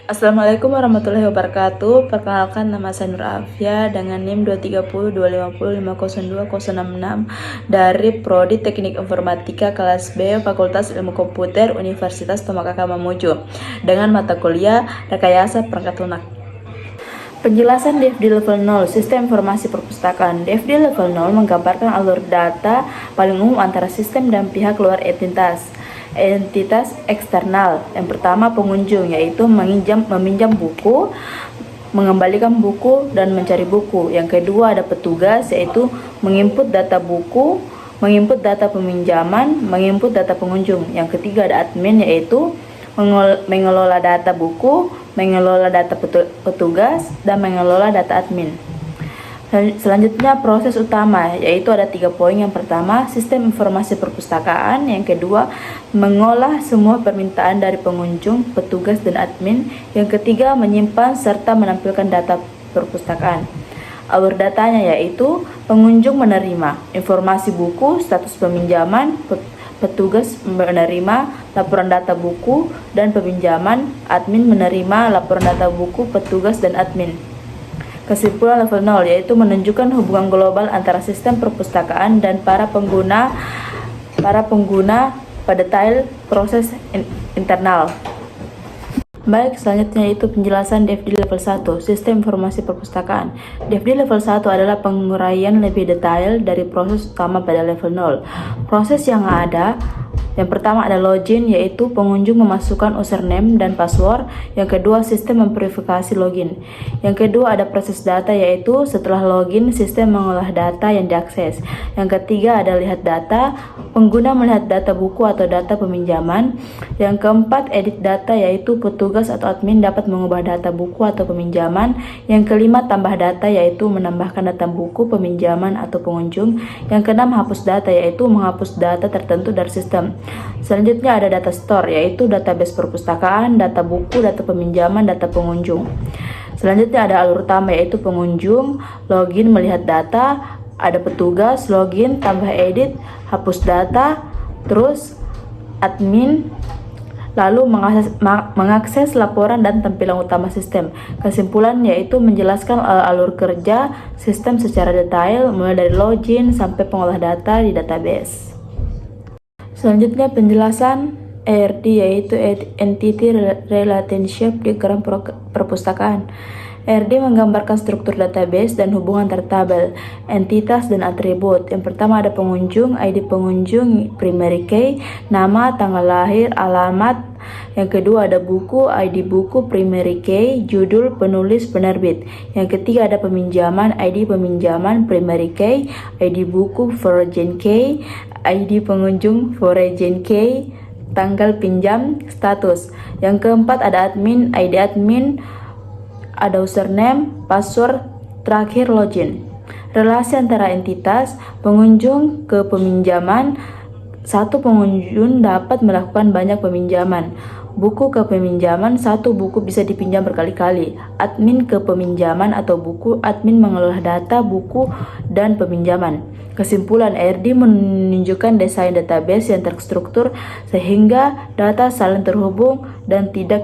Assalamualaikum warahmatullahi wabarakatuh. Perkenalkan, nama saya Nur Afia dengan NIM 23025050266 dari Prodi Teknik Informatika kelas B Fakultas Ilmu Komputer Universitas Tomokaca Mamuju dengan mata kuliah Rekayasa Perangkat Lunak. Penjelasan DFD level 0, Sistem Informasi Perpustakaan. DFD level 0 menggambarkan alur data paling umum antara sistem dan pihak luar entitas eksternal. Yang pertama, pengunjung, yaitu meminjam buku, mengembalikan buku, dan mencari buku. Yang kedua, ada petugas, yaitu menginput data buku, menginput data peminjaman, menginput data pengunjung. Yang ketiga, ada admin, yaitu mengelola data buku, mengelola data petugas, dan mengelola data admin. Selanjutnya, proses utama, yaitu ada 3 poin. Yang pertama, sistem informasi perpustakaan. Yang kedua, mengolah semua permintaan dari pengunjung, petugas, dan admin. Yang ketiga, menyimpan serta menampilkan data perpustakaan. Alur datanya yaitu pengunjung menerima informasi buku, status peminjaman, petugas menerima laporan data buku dan peminjaman, admin menerima laporan data buku, petugas, dan admin. Kesimpulan level 0 yaitu menunjukkan hubungan global antara sistem perpustakaan dan para pengguna pada detail proses internal. Baik, selanjutnya yaitu penjelasan DFD level 1, Sistem Informasi Perpustakaan. DFD level 1 adalah penguraian lebih detail dari proses utama pada level 0. Proses yang ada, yang pertama ada login, yaitu pengunjung memasukkan username dan password. Yang kedua, sistem memverifikasi login. Yang kedua, ada proses data, yaitu setelah login, sistem mengolah data yang diakses. Yang ketiga, ada lihat data, pengguna melihat data buku atau data peminjaman. Yang keempat, edit data, yaitu petugas atau admin dapat mengubah data buku atau peminjaman. Yang kelima, tambah data, yaitu menambahkan data buku, peminjaman, atau pengunjung. Yang keenam, hapus data, yaitu menghapus data tertentu dari sistem. Selanjutnya ada data store, yaitu database perpustakaan, data buku, data peminjaman, data pengunjung. Selanjutnya ada alur utama, yaitu pengunjung, login, melihat data, ada petugas, login, tambah edit, hapus data, terus admin, lalu mengakses laporan dan tampilan utama sistem. Kesimpulan yaitu menjelaskan alur kerja sistem secara detail, mulai dari login sampai pengolah data di database. Selanjutnya penjelasan ERD, yaitu Entity Relationship Diagram Perpustakaan. ERD menggambarkan struktur database dan hubungan antar tabel, entitas, dan atribut. Yang pertama ada pengunjung, ID pengunjung, primary key, nama, tanggal lahir, alamat. Yang kedua ada buku, ID buku, primary key, judul, penulis, penerbit. Yang ketiga ada peminjaman, ID peminjaman, primary key, ID buku, foreign key, ID pengunjung, foreign key, tanggal pinjam, status. Yang keempat ada admin, ID admin, ada username, password, terakhir login. Relasi antara entitas, pengunjung ke peminjaman. Satu pengunjung dapat melakukan banyak peminjaman. Buku ke peminjaman, satu buku bisa dipinjam berkali-kali. Admin ke peminjaman atau buku, admin mengelola data, buku, dan peminjaman. Kesimpulan, ERD menunjukkan desain database yang terstruktur sehingga data saling terhubung dan tidak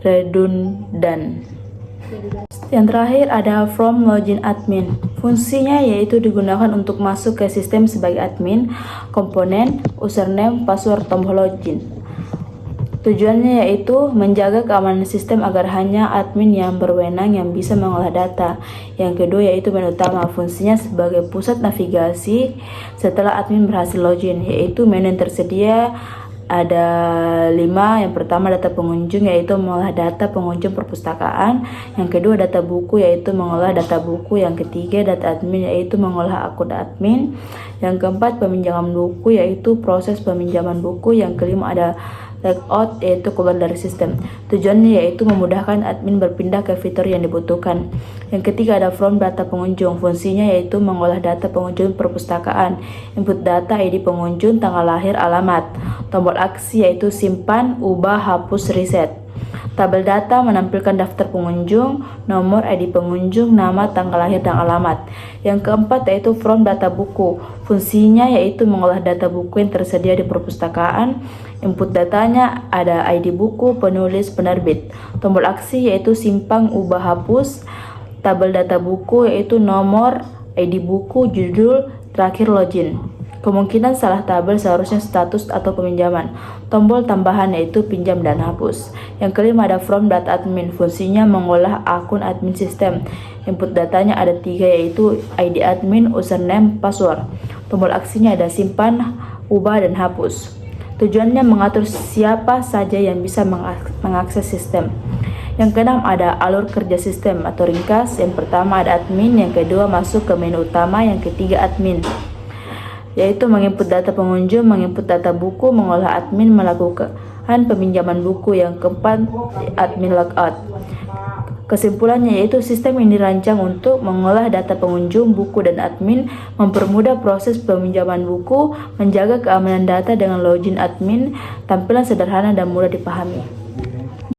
redundan. Yang terakhir ada from login admin. Fungsinya yaitu digunakan untuk masuk ke sistem sebagai admin, komponen, username, password, tombol login. Tujuannya yaitu menjaga keamanan sistem agar hanya admin yang berwenang yang bisa mengolah data. Yang kedua yaitu menu utama, fungsinya sebagai pusat navigasi setelah admin berhasil login, yaitu menu yang tersedia ada 5. Yang pertama data pengunjung, yaitu mengolah data pengunjung perpustakaan. Yang kedua data buku, yaitu mengolah data buku. Yang ketiga data admin, yaitu mengolah akun admin. Yang keempat peminjaman buku, yaitu proses peminjaman buku. Yang kelima ada logout, yaitu keluar dari sistem. Tujuannya yaitu memudahkan admin berpindah ke fitur yang dibutuhkan. Yang ketiga ada from data pengunjung, fungsinya yaitu mengolah data pengunjung perpustakaan. Input data, ID pengunjung, tanggal lahir, alamat. Tombol aksi yaitu simpan, ubah, hapus, reset. Tabel data menampilkan daftar pengunjung, nomor ID pengunjung, nama, tanggal lahir, dan alamat. Yang keempat yaitu from data buku. Fungsinya yaitu mengolah data buku yang tersedia di perpustakaan. Input datanya ada ID buku, penulis, penerbit. Tombol aksi yaitu simpan, ubah, hapus. Tabel data buku yaitu nomor, ID buku, judul, terakhir login. Kemungkinan salah tabel seharusnya status atau peminjaman. Tombol tambahan yaitu pinjam dan hapus. Yang kelima ada from data admin. Fungsinya mengolah akun admin sistem. Input datanya ada 3 yaitu ID admin, username, password. Tombol aksinya ada simpan, ubah, dan hapus. Tujuannya mengatur siapa saja yang bisa mengakses sistem. Yang keenam ada alur kerja sistem atau ringkas. Yang pertama ada admin, yang kedua masuk ke menu utama, yang ketiga admin, yaitu menginput data pengunjung, menginput data buku, mengolah admin, melakukan peminjaman buku. Yang keempat, admin logout. Kesimpulannya yaitu sistem ini dirancang untuk mengolah data pengunjung, buku, dan admin, mempermudah proses peminjaman buku, menjaga keamanan data dengan login admin, tampilan sederhana dan mudah dipahami.